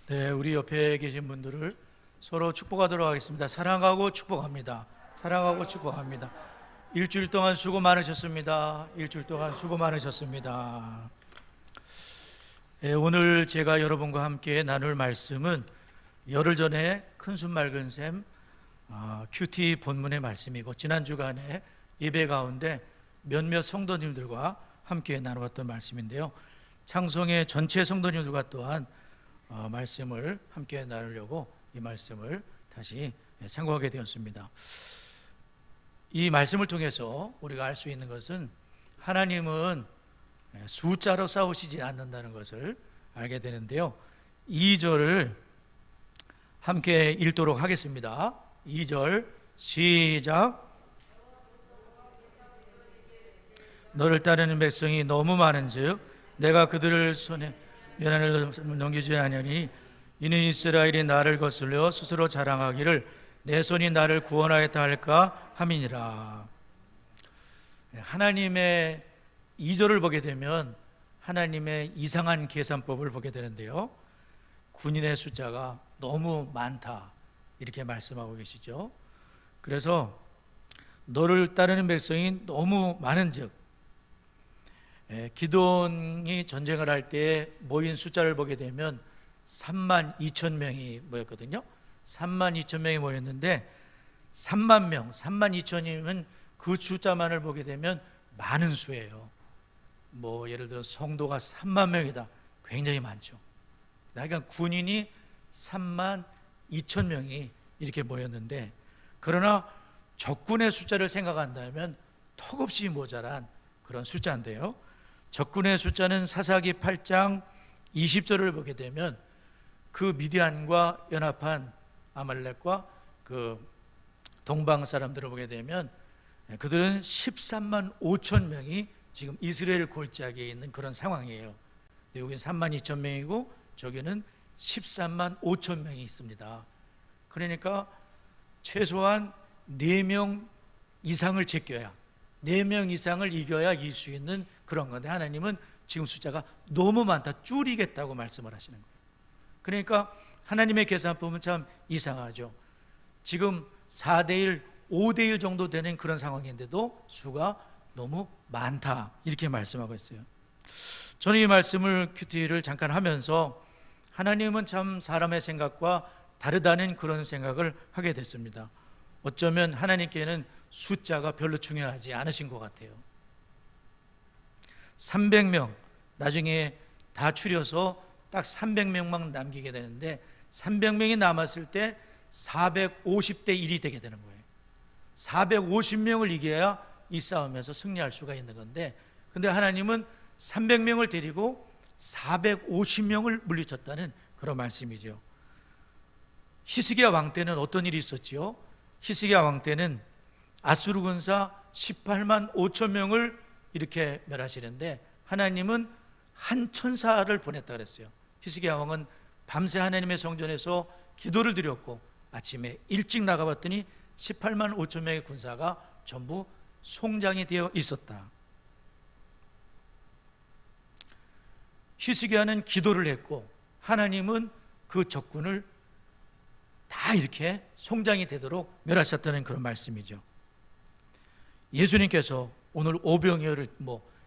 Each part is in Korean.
네, 우리 옆에 계신 분들을 서로 축복하도록 하겠습니다. 사랑하고 축복합니다. 사랑하고 축복합니다. 일주일 동안 수고 많으셨습니다. 일주일 동안 수고 많으셨습니다. 네, 오늘 제가 여러분과 함께 나눌 말씀은 열흘 전에 큰순 맑은 샘 큐티 본문의 말씀이고, 지난 주간에 예배 가운데 몇몇 성도님들과 함께 나누었던 말씀인데요, 창성의 전체 성도님들과 또한 말씀을 함께 나누려고 이 말씀을 다시 상고하게 되었습니다. 이 말씀을 통해서 우리가 알 수 있는 것은 하나님은 숫자로 싸우시지 않는다는 것을 알게 되는데요, 2절을 함께 읽도록 하겠습니다. 2절 시작. 너를 따르는 백성이 너무 많은즉 내가 그들을 손에 면한을 넘기지 아니하니 이는 이스라엘이 나를 거슬려 스스로 자랑하기를 내 손이 나를 구원하였다 할까 함이니라. 하나님의 2절을 보게 되면 하나님의 이상한 계산법을 보게 되는데요, 군인의 숫자가 너무 많다 이렇게 말씀하고 계시죠. 그래서 너를 따르는 백성이 너무 많은즉, 기드온이 전쟁을 할 때 모인 숫자를 보게 되면 3만 2천 명이 모였거든요. 3만 2천 명이 모였는데 3만 명, 3만 2천이면 그 숫자만을 보게 되면 많은 수예요. 예를 들어 성도가 3만 명이다, 굉장히 많죠. 그러니까 군인이 3만 2천 명이 이렇게 모였는데, 그러나 적군의 숫자를 생각한다면 턱없이 모자란 그런 숫자인데요, 적군의 숫자는 사사기 8장 20절을 보게 되면 그 미디안과 연합한 아말렉과 그 동방 사람들을 보게 되면 그들은 13만 5천 명이 지금 이스라엘 골짜기에 있는 그런 상황이에요. 여기는 3만 2천 명이고 저기는 13만 5천 명이 있습니다. 그러니까 최소한 4명 이상을 제껴야, 4명 이상을 이겨야 이길 수 있는 그런 건데, 하나님은 지금 숫자가 너무 많다, 줄이겠다고 말씀을 하시는 거예요. 그러니까 하나님의 계산법은 참 이상하죠. 지금 4대1, 5대1 정도 되는 그런 상황인데도 수가 너무 많다 이렇게 말씀하고 있어요. 저는 이 말씀을 큐티를 잠깐 하면서 하나님은 참 사람의 생각과 다르다는 그런 생각을 하게 됐습니다. 어쩌면 하나님께는 숫자가 별로 중요하지 않으신 것 같아요. 300명 나중에 다 추려서 딱 300명만 남기게 되는데, 300명이 남았을 때 450대 1이 되게 되는 거예요. 450명을 이겨야 이 싸움에서 승리할 수가 있는 건데, 근데 하나님은 300명을 데리고 450명을 물리쳤다는 그런 말씀이죠. 히스기야 왕 때는 어떤 일이 있었지요? 히스기야 왕 때는 아수르 군사 18만 5천 명을 이렇게 멸하시는데, 하나님은 한 천사를 보냈다 그랬어요. 히스기야 왕은 밤새 하나님의 성전에서 기도를 드렸고 아침에 일찍 나가봤더니 18만 5천 명의 군사가 전부 송장이 되어 있었다. 히스기야는 기도를 했고 하나님은 그 적군을 다 이렇게 송장이 되도록 멸하셨다는 그런 말씀이죠. 예수님께서 오늘 오병이어를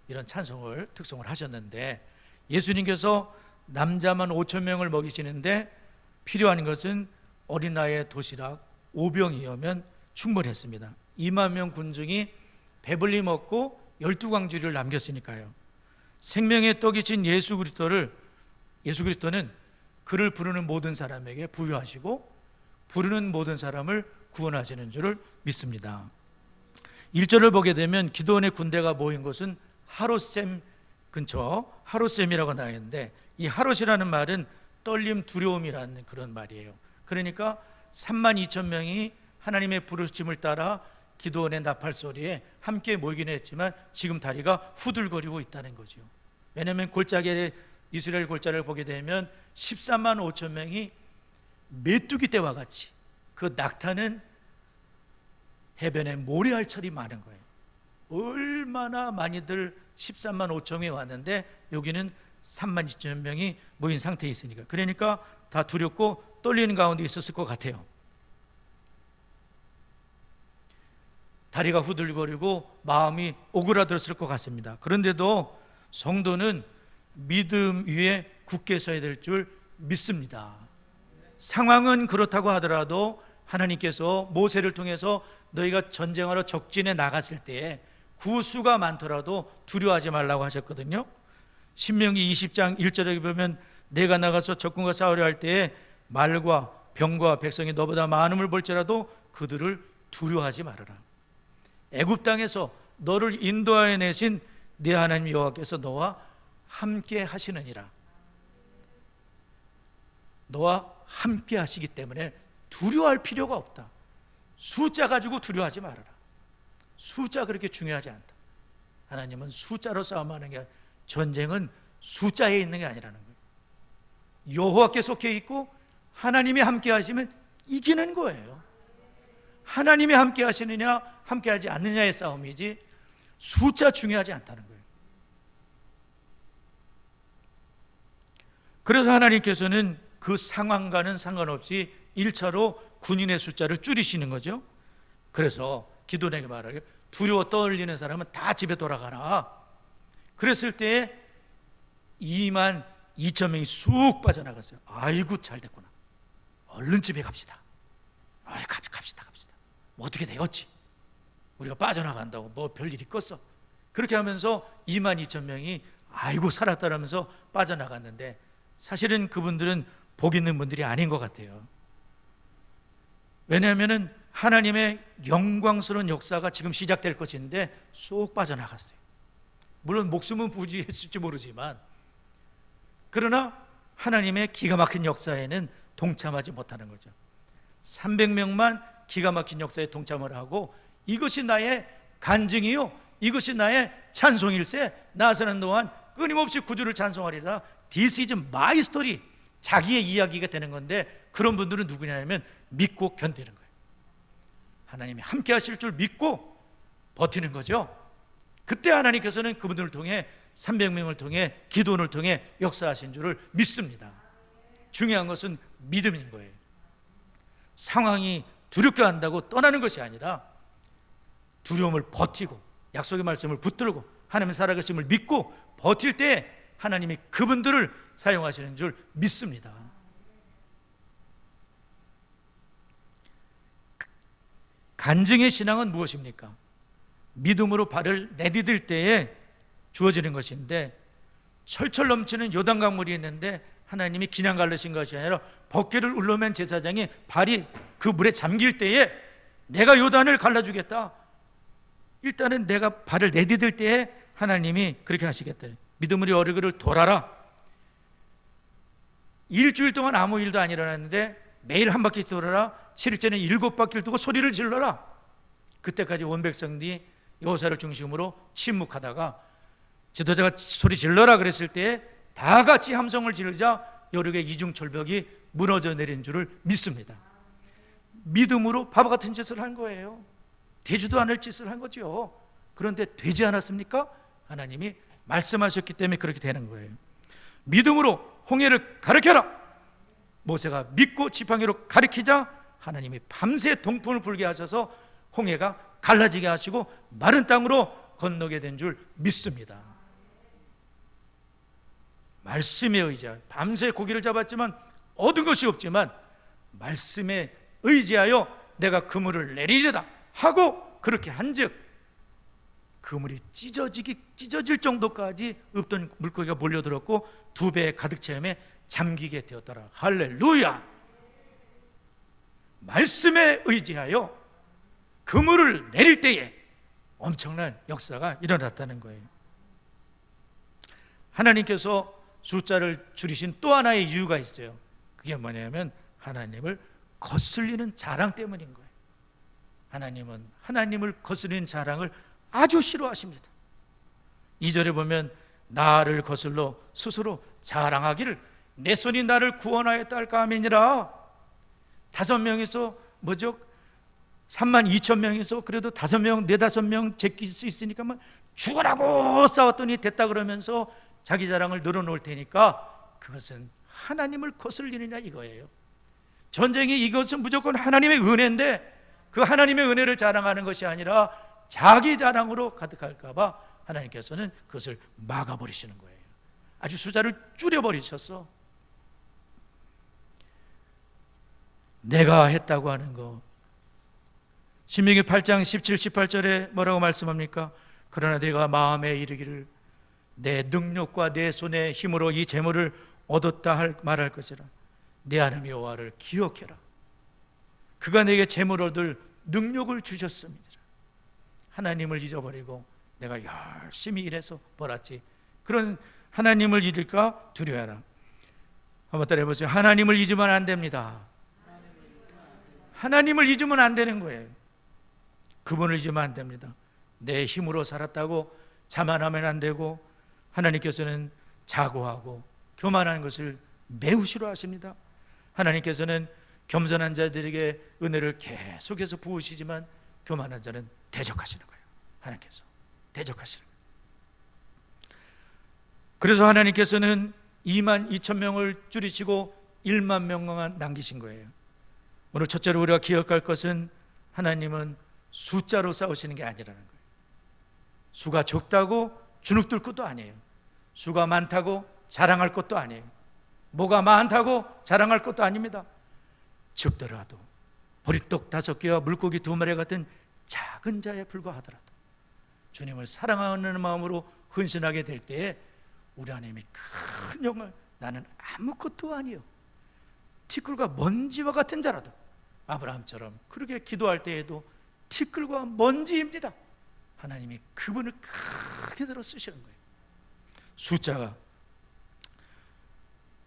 이런 찬송을 특송을 하셨는데, 예수님께서 남자만 5천 명을 먹이시는데 필요한 것은 어린아이의 도시락 오병이어면 충분했습니다. 2만 명 군중이 배불리 먹고 12광주리를 남겼으니까요. 생명의 떡이 진 예수 그리스도는 그를 부르는 모든 사람에게 부여하시고 부르는 모든 사람을 구원하시는 줄을 믿습니다. 1절을 보게 되면 기드온의 군대가 모인 곳은 하롯셈 근처, 하롯셈이라고 나와 있는데, 이 하롯이라는 말은 떨림, 두려움이라는 그런 말이에요. 그러니까 3만 2천 명이 하나님의 부르심을 따라 기드온의 나팔 소리에 함께 모이긴 했지만 지금 다리가 후들거리고 있다는 거죠. 왜냐하면 골짜기에, 이스라엘 골짜기를 보게 되면 13만 5천 명이 메뚜기 떼와 같이 그 낙타는 해변에 모래알처럼 많은 거예요. 얼마나 많이들 13만 5천이 왔는데 여기는 3만 2천 명이 모인 상태에 있으니까. 그러니까 다 두렵고 떨리는 가운데 있었을 것 같아요. 다리가 후들거리고 마음이 오그라들었을 것 같습니다. 그런데도 성도는 믿음 위에 굳게 서야 될 줄 믿습니다. 상황은 그렇다고 하더라도 하나님께서 모세를 통해서 너희가 전쟁하러 적진에 나갔을 때에 구수가 많더라도 두려워하지 말라고 하셨거든요. 신명기 20장 1절에 보면 내가 나가서 적군과 싸우려 할 때에 말과 병과 백성이 너보다 많음을 볼지라도 그들을 두려워하지 말아라. 애굽 땅에서 너를 인도하여 내신 네 하나님 여호와께서 너와 함께 하시느니라. 너와 함께 하시기 때문에 두려워할 필요가 없다. 숫자 가지고 두려워하지 말아라. 숫자 그렇게 중요하지 않다. 하나님은 숫자로 싸움하는 게, 전쟁은 숫자에 있는 게 아니라는 거예요. 여호와께 속해 있고 하나님이 함께 하시면 이기는 거예요. 하나님이 함께 하시느냐 함께 하지 않느냐의 싸움이지 숫자 중요하지 않다는 거예요. 그래서 하나님께서는 그 상황과는 상관없이 1차로 군인의 숫자를 줄이시는 거죠. 그래서 기도원에게 말하기를 두려워 떨리는 사람은 다 집에 돌아가라. 그랬을 때에 2만 2천 명이 쑥 빠져나갔어요. 아이고 잘 됐구나. 얼른 집에 갑시다. 갑시다. 뭐 어떻게 되었지? 우리가 빠져나간다고 뭐 별일 있겠어? 그렇게 하면서 2만 2천 명이 아이고 살았다라면서 빠져나갔는데, 사실은 그분들은 복 있는 분들이 아닌 것 같아요. 왜냐하면 하나님의 영광스러운 역사가 지금 시작될 것인데 쏙 빠져나갔어요. 물론 목숨은 부지했을지 모르지만, 그러나 하나님의 기가 막힌 역사에는 동참하지 못하는 거죠. 300명만 기가 막힌 역사에 동참을 하고, 이것이 나의 간증이요 이것이 나의 찬송일세, 나서는 동안 끊임없이 구주를 찬송하리라. This is my story. 자기의 이야기가 되는 건데, 그런 분들은 누구냐면 믿고 견디는 거예요. 하나님이 함께 하실 줄 믿고 버티는 거죠. 그때 하나님께서는 그분들을 통해 300명을 통해 기도원을 통해 역사하신 줄을 믿습니다. 중요한 것은 믿음인 거예요. 상황이 두렵게 한다고 떠나는 것이 아니라 두려움을 버티고 약속의 말씀을 붙들고 하나님의 살아계심을 믿고 버틸 때 하나님이 그분들을 사용하시는 줄 믿습니다. 간증의 신앙은 무엇입니까? 믿음으로 발을 내디딜 때에 주어지는 것인데, 철철 넘치는 요단강물이 있는데 하나님이 그냥 갈르신 것이 아니라 벗개를 울르면 제사장이 발이 그 물에 잠길 때에 내가 요단을 갈라주겠다. 일단은 내가 발을 내디딜 때에 하나님이 그렇게 하시겠다. 믿음으로 어리그를 돌아라. 일주일 동안 아무 일도 안 일어났는데 매일 한 바퀴 돌아라. 7일째는 7바퀴를 두고 소리를 질러라. 그때까지 온 백성들이 여호사를 중심으로 침묵하다가 지도자가 소리 질러라 그랬을 때 다 같이 함성을 지르자 여륙의 이중철벽이 무너져 내린 줄을 믿습니다. 믿음으로 바보 같은 짓을 한 거예요. 되지도 않을 짓을 한 거죠. 그런데 되지 않았습니까? 하나님이 말씀하셨기 때문에 그렇게 되는 거예요. 믿음으로 홍해를 가르켜라. 모세가 믿고 지팡이로 가리키자 하나님이 밤새 동풍을 불게 하셔서 홍해가 갈라지게 하시고 마른 땅으로 건너게 된 줄 믿습니다. 말씀에 의지하여 밤새 고기를 잡았지만 얻은 것이 없지만 말씀에 의지하여 내가 그물을 내리려다 하고 그렇게 한즉 그물이 찢어질 정도까지 없던 물고기가 몰려들었고 2배에 가득 채움에 잠기게 되었더라. 할렐루야. 말씀에 의지하여 그물을 내릴 때에 엄청난 역사가 일어났다는 거예요. 하나님께서 숫자를 줄이신 또 하나의 이유가 있어요. 그게 뭐냐면 하나님을 거슬리는 자랑 때문인 거예요. 하나님은 하나님을 거슬리는 자랑을 아주 싫어하십니다. 2절에 보면 나를 거슬러 스스로 자랑하기를 내 손이 나를 구원하였다 할까 하면이라. 5명에서 뭐죠? 3만 2천 명에서 그래도 5명, 4, 5명 제낄 수 있으니까 막 죽으라고 싸웠더니 됐다 그러면서 자기 자랑을 늘어놓을 테니까 그것은 하나님을 거슬리느냐 이거예요. 전쟁이 이것은 무조건 하나님의 은혜인데 그 하나님의 은혜를 자랑하는 것이 아니라 자기 자랑으로 가득할까 봐 하나님께서는 그것을 막아버리시는 거예요. 아주 숫자를 줄여버리셨어. 내가 했다고 하는 거. 신명기 8장 17, 18절에 뭐라고 말씀합니까? 그러나 내가 마음에 이르기를 내 능력과 내 손의 힘으로 이 재물을 얻었다 말할 것이라. 내 하나님 여호와를 기억해라. 그가 내게 재물 얻을 능력을 주셨습니다. 하나님을 잊어버리고 내가 열심히 일해서 벌었지. 그런 하나님을 잊을까 두려워하라. 한번 따라해 보세요. 하나님을 잊으면 안 됩니다. 하나님을 잊으면 안 되는 거예요. 그분을 잊으면 안 됩니다. 내 힘으로 살았다고 자만하면 안 되고, 하나님께서는 자고하고 교만한 것을 매우 싫어하십니다. 하나님께서는 겸손한 자들에게 은혜를 계속해서 부으시지만 교만한 자는 대적하시는 거예요. 하나님께서 대적하시는 거예요. 그래서 하나님께서는 2만 2천 명을 줄이시고 1만 명만 남기신 거예요. 오늘 첫째로 우리가 기억할 것은 하나님은 숫자로 싸우시는 게 아니라는 거예요. 수가 적다고 주눅들 것도 아니에요. 수가 많다고 자랑할 것도 아니에요. 뭐가 많다고 자랑할 것도 아닙니다. 적더라도 보리떡 5개와 물고기 2마리 같은 작은 자에 불과하더라도 주님을 사랑하는 마음으로 헌신하게 될 때에 우리 하나님이 큰 영광을, 나는 아무것도 아니요 티끌과 먼지와 같은 자라도, 아브라함처럼 그렇게 기도할 때에도 티끌과 먼지입니다. 하나님이 그분을 크게 들어 쓰시는 거예요. 숫자가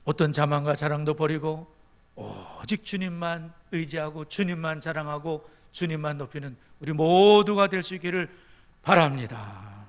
어떤 자만과 자랑도 버리고 오직 주님만 의지하고 주님만 자랑하고 주님만 높이는 우리 모두가 될 수 있기를 바랍니다.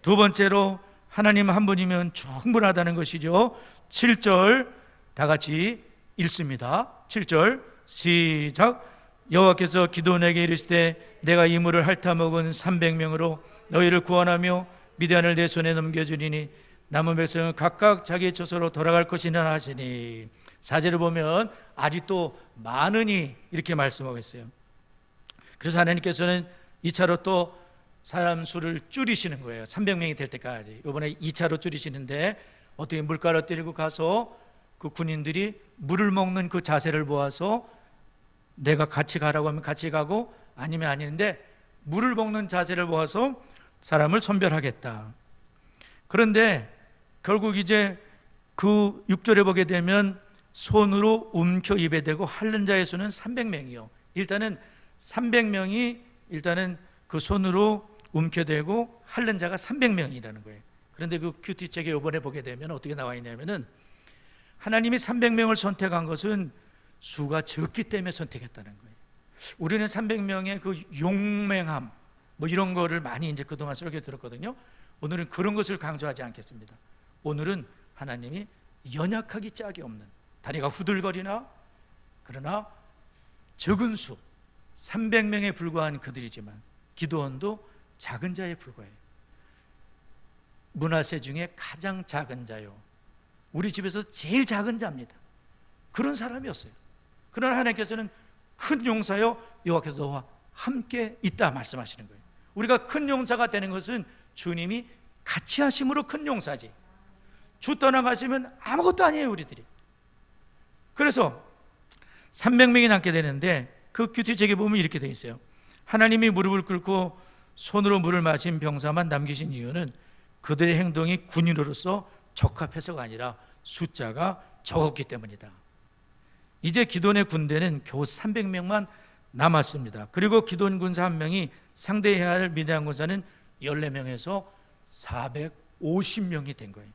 두 번째로 하나님 한 분이면 충분하다는 것이죠. 7절 다 같이 읽습니다. 7절 시작. 여호와께서 기드온에게 이르시되 내가 이 물을 핥아먹은 300명으로 너희를 구원하며 미디안을 내 손에 넘겨주리니 남은 백성은 각각 자기의 처소로 돌아갈 것이라 하시니. 4절을 보면 아직도 많으니 이렇게 말씀하고 있어요. 그래서 하나님께서는 2차로 또 사람 수를 줄이시는 거예요. 300명이 될 때까지. 이번에 2차로 줄이시는데 어떻게 물가로 때리고 가서 그 군인들이 물을 먹는 그 자세를 보아서 내가 같이 가라고 하면 같이 가고 아니면 아니는데 물을 먹는 자세를 보아서 사람을 선별하겠다. 그런데 결국 이제 그 6절에 보게 되면 손으로 움켜 입에 대고 핥는 자의 수는 300명이요. 일단은 300명이 일단은 그 손으로 움켜대고 핥는 자가 300명이라는 거예요. 그런데 그 큐티책에 이번에 보게 되면 어떻게 나와 있냐면은 하나님이 300명을 선택한 것은 수가 적기 때문에 선택했다는 거예요. 우리는 300명의 그 용맹함 뭐 이런 거를 많이 이제 그동안 설교 들었거든요. 오늘은 그런 것을 강조하지 않겠습니다. 오늘은 하나님이 연약하기 짝이 없는, 다리가 후들거리나 그러나 적은 수 300명에 불과한 그들이지만 기드온도 작은 자에 불과해요. 므낫세 중에 가장 작은 자요, 우리 집에서 제일 작은 자입니다. 그런 사람이었어요. 그러나 하나님께서는 큰 용사요 여호와께서 너와 함께 있다 말씀하시는 거예요. 우리가 큰 용사가 되는 것은 주님이 같이 하심으로 큰 용사지, 주 떠나가시면 아무것도 아니에요 우리들이. 그래서 300명이 남게 되는데 그 큐티책에 보면 이렇게 돼 있어요. 하나님이 무릎을 꿇고 손으로 물을 마신 병사만 남기신 이유는 그들의 행동이 군인으로서 적합해서가 아니라 숫자가 적었기 때문이다. 이제 기돈의 군대는 겨우 300명만 남았습니다. 그리고 기돈 군사 한 명이 상대해야 할 미디안 군사는 14명에서 450명이 된 거예요.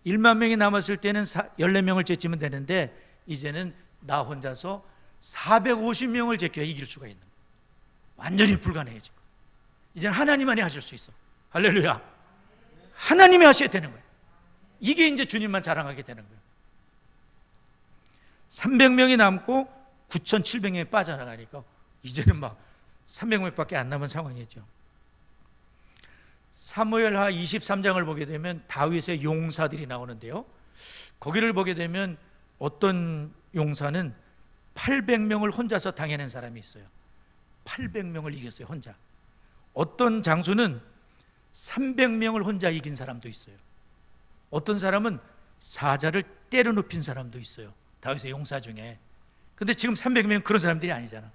1만 명이 남았을 때는 14명을 제치면 되는데 이제는 나 혼자서 450명을 제껴야 이길 수가 있는 거예요. 완전히 불가능해진 거예요. 이제는 하나님만이 하실 수 있어. 할렐루야. 하나님이 하셔야 되는 거예요. 이게 이제 주님만 자랑하게 되는 거예요. 300명이 남고 9,700명이 빠져나가니까 이제는 막 300명밖에 안 남은 상황이죠. 사무엘하 23장을 보게 되면 다윗의 용사들이 나오는데요, 거기를 보게 되면 어떤 용사는 800명을 혼자서 당해낸 사람이 있어요. 800명을 이겼어요, 혼자. 어떤 장수는 300명을 혼자 이긴 사람도 있어요. 어떤 사람은 사자를 때려 눕힌 사람도 있어요, 다윗의 용사 중에. 근데 지금 300명은 그런 사람들이 아니잖아.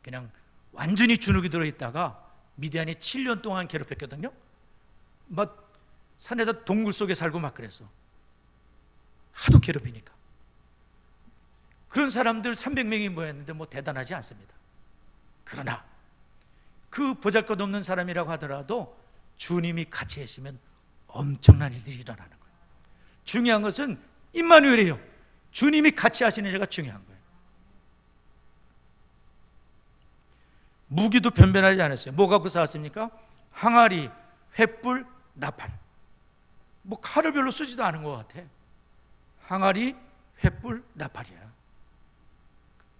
그냥 완전히 주눅이 들어있다가 미디안이 7년 동안 괴롭혔거든요. 막 산에다 동굴 속에 살고 막 그랬어. 하도 괴롭히니까. 그런 사람들 300명이 모였는데 뭐 대단하지 않습니다. 그러나 그 보잘것없는 사람이라고 하더라도 주님이 같이 계시면 엄청난 일들이 일어나는 거예요. 중요한 것은 임마누엘이에요. 주님이 같이 하시는 일가 중요한 거예요. 무기도 변변하지 않았어요. 뭐 갖고 싸웠습니까? 항아리, 횃불, 나팔. 뭐 칼을 별로 쓰지도 않은 것 같아. 항아리, 횃불, 나팔이야.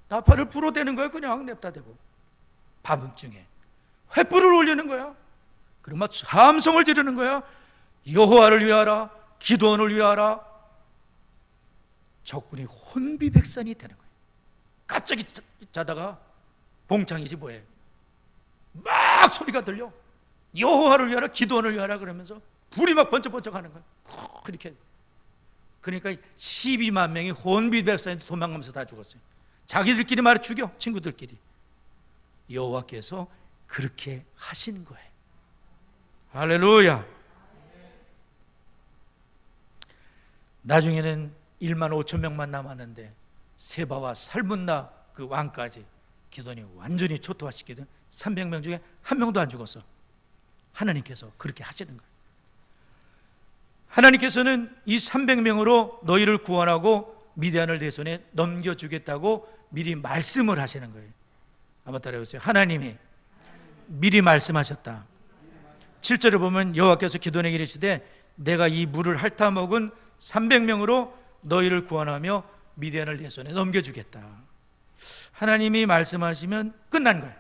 나팔을 불어대는 거야. 그냥 냅다 대고. 밤중에 횃불을 올리는 거야. 그러면 함성을 지르는 거야. 여호와를 위하라, 기도원을 위하라. 적군이 혼비백산이 되는 거예요. 갑자기 자다가 봉창이지 뭐예요. 막 소리가 들려. 여호와를 위하라, 기도원을 위하라 그러면서 불이 막 번쩍번쩍 하는 거예요. 그렇게. 그러니까 12만 명이 혼비백산에 도망가면서 다 죽었어요. 자기들끼리 말해 죽여, 친구들끼리. 여호와께서 그렇게 하시는 거예요. 할렐루야. 나중에는 1만 5천 명만 남았는데 세바와 살문나 그 왕까지 기돈이 완전히 초토화시키던 300명 중에 한 명도 안 죽었어. 하나님께서 그렇게 하시는 거예요. 하나님께서는 이 300명으로 너희를 구원하고 미디안을 내 손에 넘겨주겠다고 미리 말씀을 하시는 거예요. 한번 따라해보세요. 하나님이 미리 말씀하셨다. 7절에 보면 여호와께서 기돈에게 이르시되 내가 이 물을 핥아 먹은 300명으로 너희를 구원하며 미디안을 내 손에 넘겨주겠다. 하나님이 말씀하시면 끝난 거예요.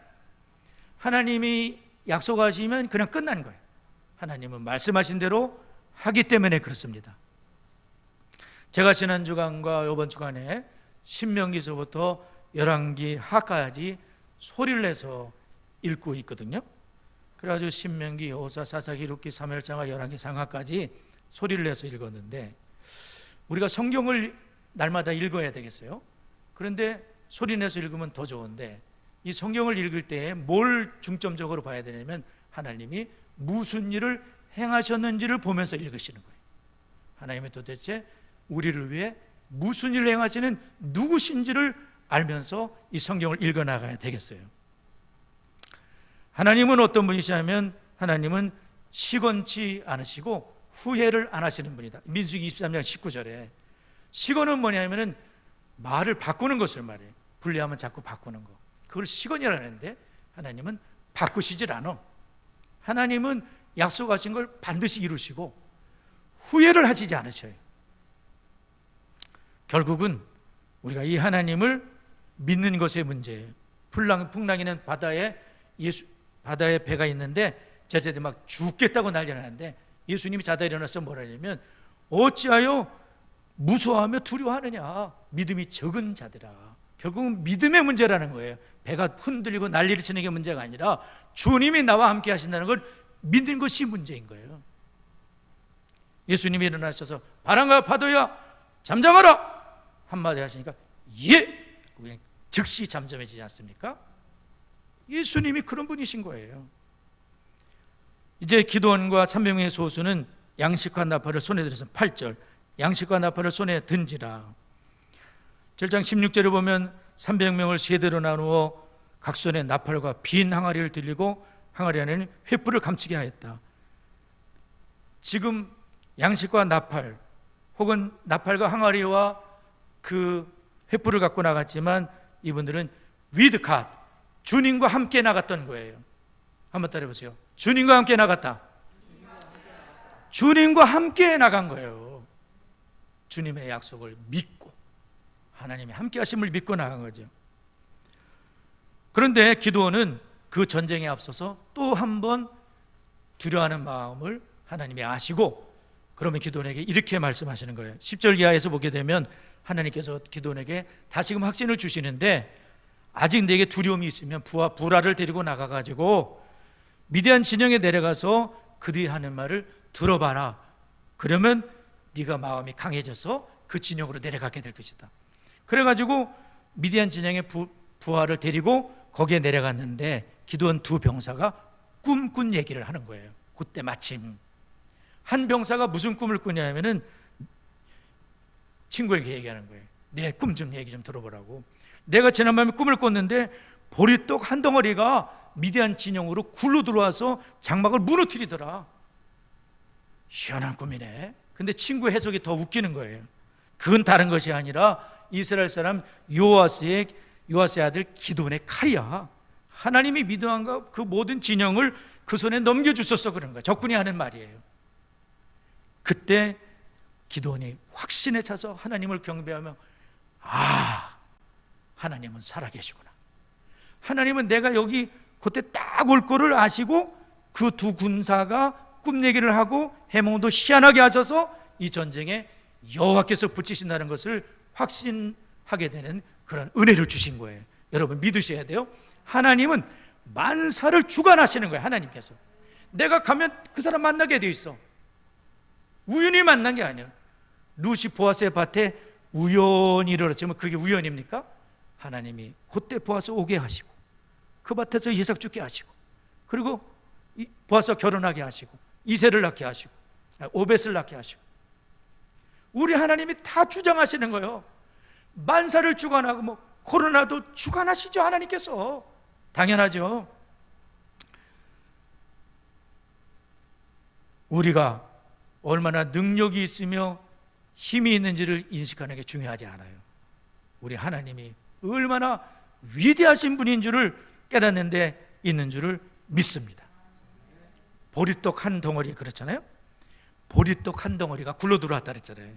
하나님이 약속하시면 그냥 끝난 거예요. 하나님은 말씀하신 대로 하기 때문에 그렇습니다. 제가 지난 주간과 이번 주간에 신명기서부터 열왕기 하까지 소리를 내서 읽고 있거든요. 그래가지고 신명기, 여호수아, 사사기, 룻기, 사무엘상하, 열왕기, 상하까지 소리를 내서 읽었는데, 우리가 성경을 날마다 읽어야 되겠어요. 그런데 소리 내서 읽으면 더 좋은데, 이 성경을 읽을 때에 뭘 중점적으로 봐야 되냐면 하나님이 무슨 일을 행하셨는지를 보면서 읽으시는 거예요. 하나님이 도대체 우리를 위해 무슨 일을 행하시는 누구신지를 알면서 이 성경을 읽어나가야 되겠어요. 하나님은 어떤 분이시냐면 하나님은 시건치 않으시고 후회를 안 하시는 분이다. 민수기 23장 19절에 시건은 뭐냐면은 말을 바꾸는 것을 말해요. 불리하면 자꾸 바꾸는 거. 그걸 시건이라는데 하나님은 바꾸시질 않아. 하나님은 약속하신 걸 반드시 이루시고 후회를 하시지 않으셔요. 결국은 우리가 이 하나님을 믿는 것의 문제예요. 풍랑이는 바다에 배가 있는데 제자들이 막 죽겠다고 난리나는데 예수님이 자다 일어나서 뭐라 하냐면 어찌하여 무서워하며 두려워하느냐, 믿음이 적은 자들아. 결국은 믿음의 문제라는 거예요. 배가 흔들리고 난리를 치는 게 문제가 아니라 주님이 나와 함께 하신다는 걸 믿는 것이 문제인 거예요. 예수님이 일어나셔서 바람과 파도야 잠잠하라 한마디 하시니까 예! 그냥 즉시 잠잠해지지 않습니까? 예수님이 그런 분이신 거예요. 이제 기도원과 300명의 소수는 양식과 나팔을 손에 들어서 8절 양식과 나팔을 손에 든지라. 7장 16절에 보면 300명을 세대로 나누어 각 손에 나팔과 빈 항아리를 들리고 항아리 안에는 횃불을 감추게 하였다. 지금 양식과 나팔 혹은 나팔과 항아리와 그 횃불을 갖고 나갔지만 이분들은 with God, 주님과 함께 나갔던 거예요. 한번 따라해보세요. 주님과 함께 나갔다. 주님과 함께 나간 거예요. 주님의 약속을 믿고 하나님의 함께 하심을 믿고 나간 거죠. 그런데 기드온은 그 전쟁에 앞서서 또 한 번 두려워하는 마음을 하나님이 아시고, 그러면 기드온에게 이렇게 말씀하시는 거예요. 10절 이하에서 보게 되면 하나님께서 기드온에게 다시금 확신을 주시는데, 아직 내게 두려움이 있으면 부하 부라를 데리고 나가가지고 미디안 진영에 내려가서 그들이 하는 말을 들어봐라. 그러면 네가 마음이 강해져서 그 진영으로 내려가게 될 것이다. 그래가지고 미디안 진영의 부하를 데리고 거기에 내려갔는데, 기드온 두 병사가 꿈꾼 얘기를 하는 거예요. 그때 마침 한 병사가 무슨 꿈을 꾸냐면은 친구에게 얘기하는 거예요. 내 꿈 좀 얘기 좀 들어보라고. 내가 지난밤에 꿈을 꿨는데 보리떡 한 덩어리가 미디안 진영으로 굴러 들어와서 장막을 무너뜨리더라. 희한한 꿈이네. 근데 친구 해석이 더 웃기는 거예요. 그건 다른 것이 아니라 이스라엘 사람 요아스의 아들 기드온의 칼이야. 하나님이 미디안과 그 모든 진영을 그 손에 넘겨주셔서 그런 거야. 적군이 하는 말이에요. 그때 기드온이 확신에 차서 하나님을 경배하며, 하나님은 살아계시구나. 하나님은 내가 여기 그때 딱 올 거를 아시고 그 두 군사가 꿈 얘기를 하고 해몽도 희한하게 하셔서 이 전쟁에 여호와께서 붙이신다는 것을 확신하게 되는 그런 은혜를 주신 거예요. 여러분 믿으셔야 돼요. 하나님은 만사를 주관하시는 거예요. 하나님께서 내가 가면 그 사람 만나게 돼 있어. 우연히 만난 게 아니에요. 루시 보아스의 밭에 우연히 일어났지만 그게 우연입니까? 하나님이 그때 보아스 오게 하시고 그 밭에서 이삭 죽게 하시고, 그리고 보아스와 결혼하게 하시고 이세를 낳게 하시고 오벳을 낳게 하시고, 우리 하나님이 다 주장하시는 거예요. 만사를 주관하고 뭐 코로나도 주관하시죠. 하나님께서. 당연하죠. 우리가 얼마나 능력이 있으며 힘이 있는지를 인식하는 게 중요하지 않아요. 우리 하나님이 얼마나 위대하신 분인 줄을 깨닫는 데 있는 줄을 믿습니다. 보리떡 한 덩어리, 그렇잖아요. 보리떡 한 덩어리가 굴러 들어왔다 그랬잖아요.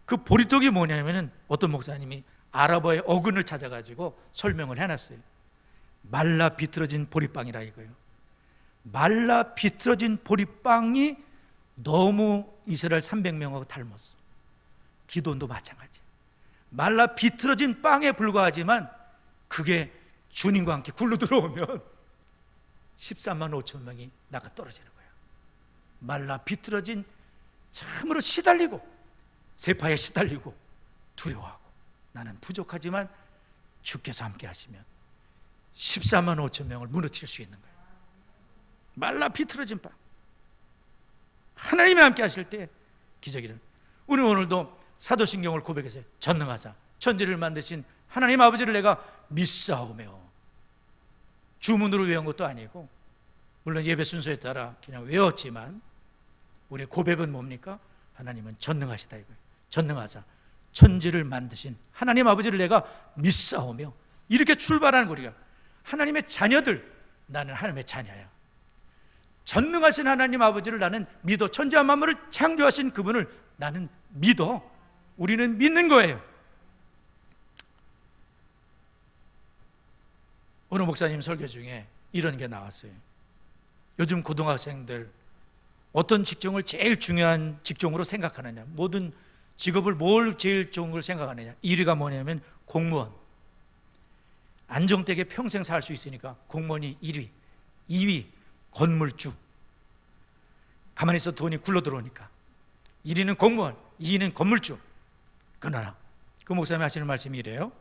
그 보리떡이 뭐냐면은 어떤 목사님이 아랍어의 어근을 찾아가지고 설명을 해놨어요. 말라 비틀어진 보리빵이라 이거예요. 말라 비틀어진 보리빵이 너무 이스라엘 300명하고 닮았어. 기도원도 마찬가지. 말라 비틀어진 빵에 불과하지만 그게 주님과 함께 굴러 들어오면 13만 5천 명이 나가 떨어지는 거예요. 말라 비틀어진, 참으로 시달리고 세파에 시달리고 두려워하고 나는 부족하지만 주께서 함께 하시면 14만 5천 명을 무너뜨릴 수 있는 거예요. 말라 비틀어진 빵, 하나님이 함께 하실 때 기적이 일어나요. 우리 오늘도 사도신경을 고백해서 전능하사 천지를 만드신 하나님 아버지를 내가 믿사오며, 주문으로 외운 것도 아니고 물론 예배 순서에 따라 그냥 외웠지만 우리의 고백은 뭡니까? 하나님은 전능하시다 이거예요. 전능하사 천지를 만드신 하나님 아버지를 내가 믿사오며, 이렇게 출발하는 거리가 하나님의 자녀들, 나는 하나님의 자녀야. 전능하신 하나님 아버지를 나는 믿어. 천지와 만물을 창조하신 그분을 나는 믿어. 우리는 믿는 거예요. 오늘 목사님 설교 중에 이런 게 나왔어요. 요즘 고등학생들 어떤 직종을 제일 중요한 직종으로 생각하느냐, 모든 직업을 뭘 제일 좋은 걸 생각하느냐. 1위가 뭐냐면 공무원. 안정되게 평생 살 수 있으니까 공무원이 1위. 2위 건물주. 가만히 있어 돈이 굴러 들어오니까. 1위는 공무원, 2위는 건물주. 그러나 그 목사님이 하시는 말씀이 이래요.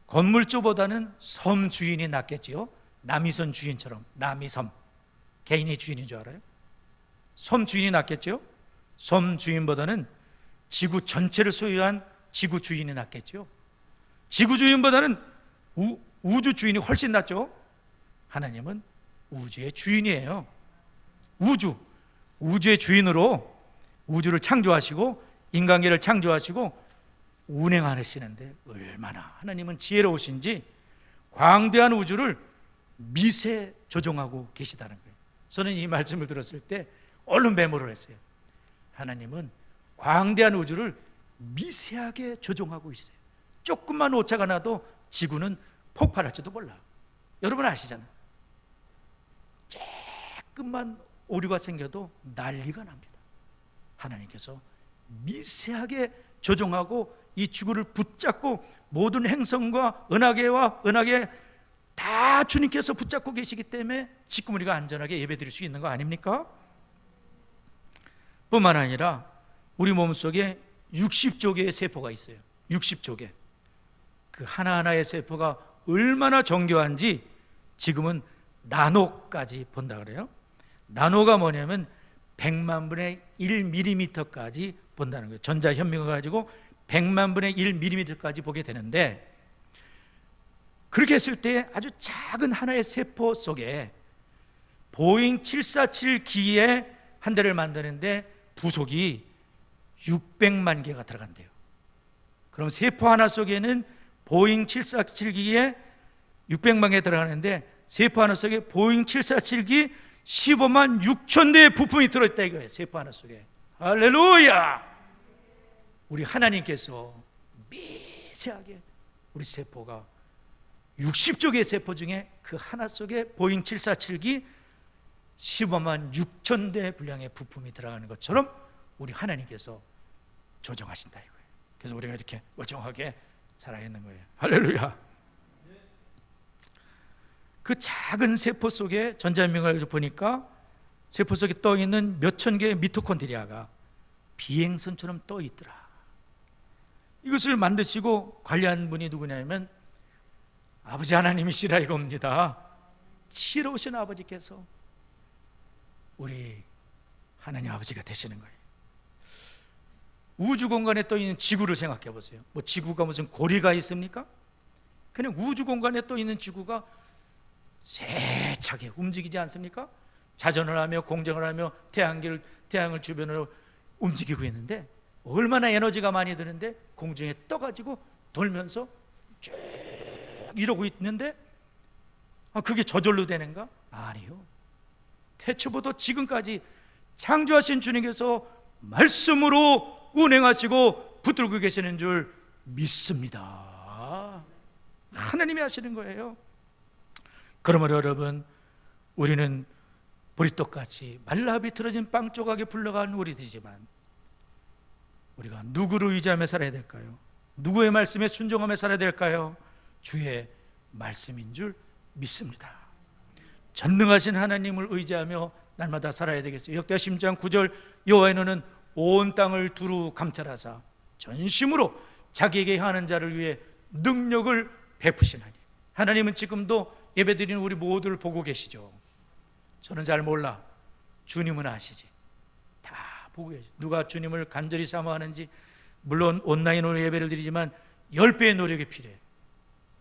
건물주보다는 섬 주인이 낫겠지요. 남이섬 주인처럼. 남이섬 개인이 주인인 줄 알아요? 섬 주인이 낫겠죠. 섬 주인보다는 지구 전체를 소유한 지구 주인이 낫겠죠. 지구 주인보다는 우주 주인이 훨씬 낫죠. 하나님은 우주의 주인이에요. 우주의 주인으로 우주를 창조하시고 인간계를 창조하시고 운행하시는데 얼마나 하나님은 지혜로우신지 광대한 우주를 미세 조종하고 계시다는 거예요. 저는 이 말씀을 들었을 때 얼른 메모를 했어요. 하나님은 광대한 우주를 미세하게 조종하고 있어요. 조금만 오차가 나도 지구는 폭발할지도 몰라. 여러분 아시잖아요. 조금만 오류가 생겨도 난리가 납니다. 하나님께서 미세하게 조종하고 이 지구를 붙잡고 모든 행성과 은하계 다 주님께서 붙잡고 계시기 때문에 지금 우리가 안전하게 예배드릴 수 있는 거 아닙니까? 뿐만 아니라 우리 몸속에 60조 개의 세포가 있어요. 60조 개. 그 하나하나의 세포가 얼마나 정교한지 지금은 나노까지 본다 그래요. 나노가 뭐냐면 100만 분의 1mm까지 본다는 거예요. 전자현미가 가지고 100만 분의 1mm까지 보게 되는데, 그렇게 했을 때 아주 작은 하나의 세포 속에 보잉 747기의 한 대를 만드는데 부속이 600만 개가 들어간대요. 그럼 세포 하나 속에는 보잉 747기에 600만 개 들어가는데 세포 하나 속에 보잉 747기 15만 6천 대의 부품이 들어있다 이거예요. 세포 하나 속에. 할렐루야! 우리 하나님께서 미세하게 우리 세포가 60조 개의 세포 중에 그 하나 속에 보잉 747기 15만 6천 대 분량의 부품이 들어가는 것처럼 우리 하나님께서 조정하신다 이거예요. 그래서 우리가 이렇게 멀쩡하게 살아 있는 거예요. 할렐루야. 그 작은 세포 속에 전자현미경을 보니까 세포 속에 떠 있는 몇천 개의 미토콘드리아가 비행선처럼 떠 있더라. 이것을 만드시고 관리한 분이 누구냐면 아버지 하나님이시라 이겁니다. 지혜로우신 아버지께서 우리 하나님 아버지가 되시는 거예요. 우주 공간에 떠 있는 지구를 생각해 보세요. 뭐 지구가 무슨 고리가 있습니까? 그냥 우주 공간에 떠 있는 지구가 세차게 움직이지 않습니까? 자전을 하며 공정을 하며 태양을 주변으로 움직이고 있는데 얼마나 에너지가 많이 드는데 공중에 떠가지고 돌면서 쭉 이러고 있는데 그게 저절로 되는가? 아니요. 태초부터 지금까지 창조하신 주님께서 말씀으로 운행하시고 붙들고 계시는 줄 믿습니다. 하나님이 하시는 거예요. 그러므로 여러분, 우리는 보리떡같이 말라 비틀어진 빵 조각에 불러간 우리들이지만 우리가 누구를 의지하며 살아야 될까요? 누구의 말씀에 순종하며 살아야 될까요? 주의 말씀인 줄 믿습니다. 전능하신 하나님을 의지하며 날마다 살아야 되겠어요. 역대하 10장 9절 여호와의 눈은 온 땅을 두루 감찰하사 전심으로 자기에게 향하는 자를 위해 능력을 베푸시나니. 하나님은 지금도 예배드리는 우리 모두를 보고 계시죠. 저는 잘 몰라. 주님은 아시지. 다 보고 계시죠. 누가 주님을 간절히 사모하는지. 물론 온라인으로 예배를 드리지만 10배의 노력이 필요해요.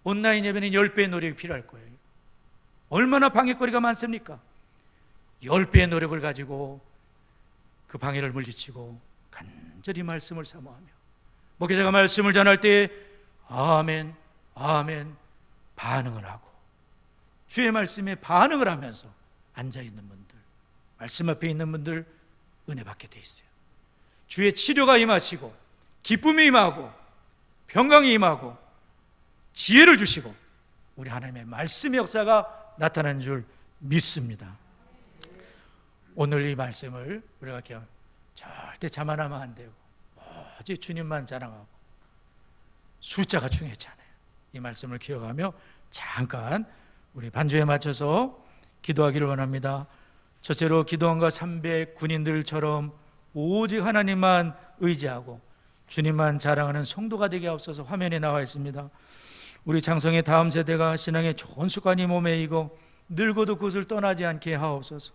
온라인 예배는 10배의 노력이 필요할 거예요. 얼마나 방해거리가 많습니까? 10배의 노력을 가지고 그 방해를 물리치고 간절히 말씀을 사모하며 목회자가 말씀을 전할 때 아멘, 아멘 반응을 하고 주의 말씀에 반응을 하면서 앉아있는 분들, 말씀 앞에 있는 분들 은혜 받게 돼 있어요. 주의 치료가 임하시고 기쁨이 임하고 평강이 임하고 지혜를 주시고 우리 하나님의 말씀의 역사가 나타난 줄 믿습니다. 오늘 이 말씀을 우리가 절대 자만하면 안 되고 오직 주님만 자랑하고 숫자가 중요하지 않아요. 이 말씀을 기억하며 잠깐 우리 반주에 맞춰서 기도하기를 원합니다. 첫째로 기도원과 300군인들처럼 오직 하나님만 의지하고 주님만 자랑하는 성도가 되게 하옵소서. 화면에 나와 있습니다. 우리 장성의 다음 세대가 신앙의 좋은 습관이 몸에 익어 늙어도 그것을 떠나지 않게 하옵소서.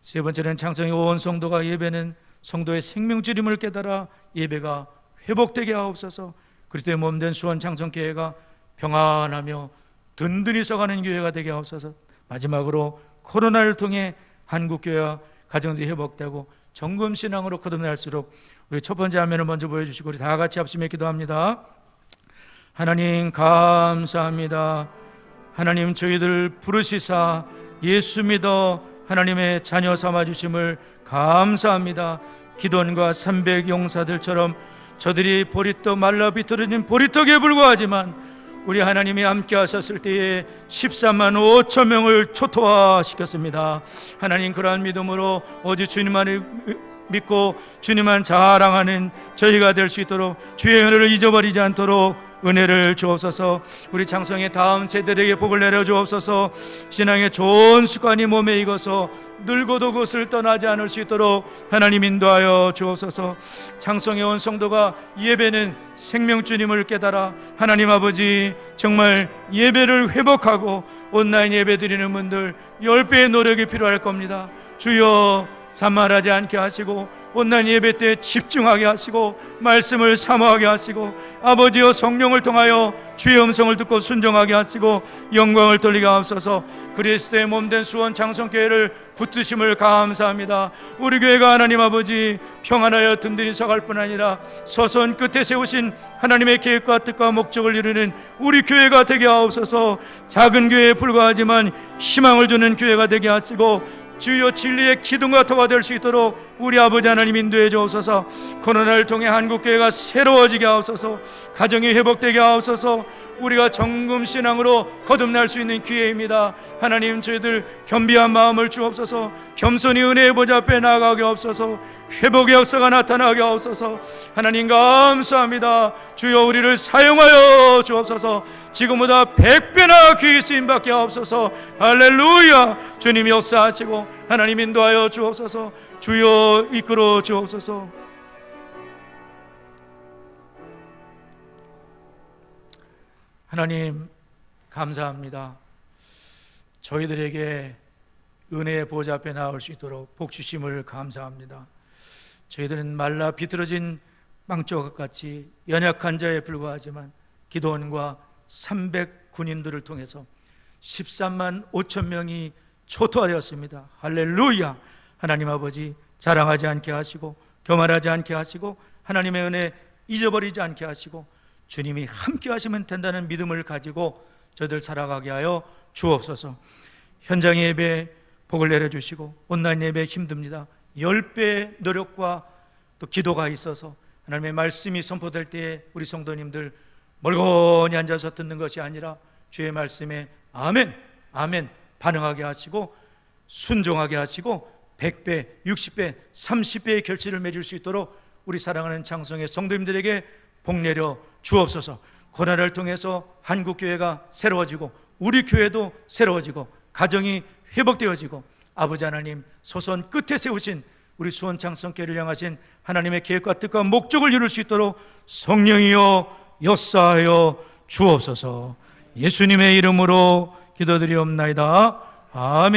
세 번째는 장성의 온 성도가 예배는 성도의 생명줄임을 깨달아 예배가 회복되게 하옵소서. 그리스도의 몸된 수원 장성교회가 평안하며 든든히 서가는 교회가 되게 하옵소서. 마지막으로 코로나를 통해 한국교회와 가정들이 회복되고 정금신앙으로 거듭날수록 우리 첫 번째 화면을 먼저 보여주시고 우리 다 같이 합심해 기도합니다. 하나님 감사합니다. 하나님 저희들 부르시사 예수 믿어 하나님의 자녀 삼아주심을 감사합니다. 기도원과 300 용사들처럼 저들이 보리떡 말라 비틀어진 보리떡에 불과하지만 우리 하나님이 함께 하셨을 때에 13만 5천 명을 초토화시켰습니다. 하나님, 그러한 믿음으로 오직 주님만을 믿고 주님만 자랑하는 저희가 될 수 있도록 주의 은혜를 잊어버리지 않도록 은혜를 주옵소서. 우리 장성의 다음 세대들에게 복을 내려 주옵소서. 신앙의 좋은 습관이 몸에 익어서 늙어도 그것을 떠나지 않을 수 있도록 하나님 인도하여 주옵소서. 장성의 온 성도가 예배는 생명주님을 깨달아 하나님 아버지, 정말 예배를 회복하고 온라인 예배 드리는 분들 10배의 노력이 필요할 겁니다. 주여, 산만하지 않게 하시고 온라인 예배 때 집중하게 하시고 말씀을 사모하게 하시고 아버지여, 성령을 통하여 주의 음성을 듣고 순종하게 하시고 영광을 돌리게 하옵소서. 그리스도의 몸된 수원 장성교회를 붙드심을 감사합니다. 우리 교회가 하나님 아버지 평안하여 든든히 서갈 뿐 아니라 서선 끝에 세우신 하나님의 계획과 뜻과 목적을 이루는 우리 교회가 되게 하옵소서. 작은 교회에 불과하지만 희망을 주는 교회가 되게 하시고 주여, 진리의 기둥과 터가 될 수 있도록 우리 아버지 하나님 인도해 주옵소서. 코로나를 통해 한국교회가 새로워지게 하옵소서. 가정이 회복되게 하옵소서. 우리가 정금신앙으로 거듭날 수 있는 기회입니다. 하나님, 저희들 겸비한 마음을 주옵소서. 겸손히 은혜의 보좌 앞에 나아가게 하옵소서. 회복의 역사가 나타나게 하옵소서. 하나님 감사합니다. 주여, 우리를 사용하여 주옵소서. 지금보다 100배나 귀히 쓰임받게 하옵소서. 할렐루야. 주님이 역사하시고 하나님 인도하여 주옵소서. 주여, 이끌어 주옵소서. 하나님 감사합니다. 저희들에게 은혜의 보좌 앞에 나올 수 있도록 복 주심을 감사합니다. 저희들은 말라 비틀어진 빵조각같이 연약한 자에 불과하지만 기도원과 300군인들을 통해서 13만 5천 명이 초토화되었습니다. 할렐루야. 하나님 아버지, 자랑하지 않게 하시고 교만하지 않게 하시고 하나님의 은혜 잊어버리지 않게 하시고 주님이 함께 하시면 된다는 믿음을 가지고 저들 살아가게 하여 주옵소서. 현장 예배 복을 내려주시고 온라인 예배 힘듭니다. 10배의 노력과 또 기도가 있어서 하나님의 말씀이 선포될 때에 우리 성도님들 멀거니 앉아서 듣는 것이 아니라 주의 말씀에 아멘, 아멘 반응하게 하시고 순종하게 하시고 100배, 60배, 30배의 결실을 맺을 수 있도록 우리 사랑하는 장성의 성도님들에게 복 내려 주옵소서. 고난을 통해서 한국교회가 새로워지고 우리 교회도 새로워지고 가정이 회복되어지고 아버지 하나님 소선 끝에 세우신 우리 수원 장성교회를 향하신 하나님의 계획과 뜻과 목적을 이룰 수 있도록 성령이여 역사하여 주옵소서. 예수님의 이름으로 기도드리옵나이다. 아멘.